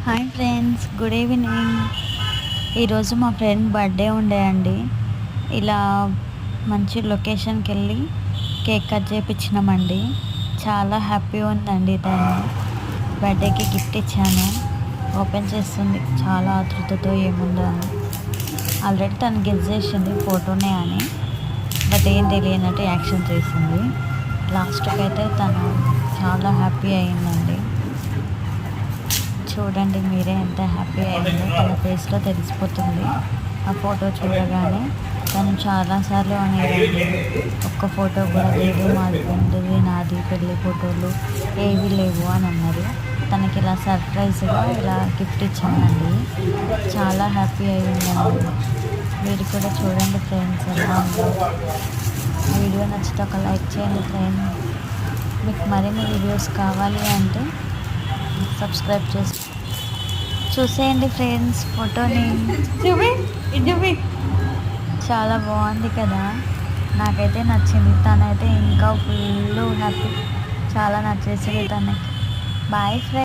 Hi friends, good evening. ఈరోజు మా friend birthday ఉండే అండి. ఇలా మంచి లొకేషన్కి వెళ్ళి కేక్ కట్ చేయించినామండి. చాలా హ్యాపీగా ఉందండి. తను బర్త్డేకి గిఫ్ట్ ఇచ్చాను. ఓపెన్ చేస్తుంది చాలా ఆతృతతో ఏముందో అని. ఆల్రెడీ తను గెస్ చేసింది ఫోటోనే అని, బట్ ఏం తెలియనట్టు యాక్షన్ చేసింది. లాస్ట్కి అయితే తను చాలా హ్యాపీ అయిందండి. చూడండి మీరే ఎంత హ్యాపీ అయిందో తన ఫేస్లో తెలిసిపోతుంది. ఆ ఫోటో చూడగానే తను చాలాసార్లు అనేదండి, ఒక్క ఫోటో కూడా లేదు మా హస్బెండ్ది నాది పెళ్ళి ఫోటోలు ఏవి లేవు అని అన్నారు. తనకి ఇలా సర్ప్రైజ్గా ఇలా గిఫ్ట్ ఇచ్చానండి. చాలా హ్యాపీ అయ్యిందండి. మీరు కూడా చూడండి ఫ్రెండ్స్ ఎలా ఉందో. వీడియో నచ్చితే ఒక లైక్ చేయండి ఫ్రెండ్స్. మీకు మరిన్ని వీడియోస్ కావాలి అంటే సబ్స్క్రైబ్ చేసి చూసేయండి ఫ్రెండ్స్. ఫోటోని చూపి చాలా బాగుంది కదా. నాకైతే నచ్చింది. తనైతే ఇంకా ఫుల్ హ్యాపీ, చాలా నచ్చేసింది తనకి. Boy friends.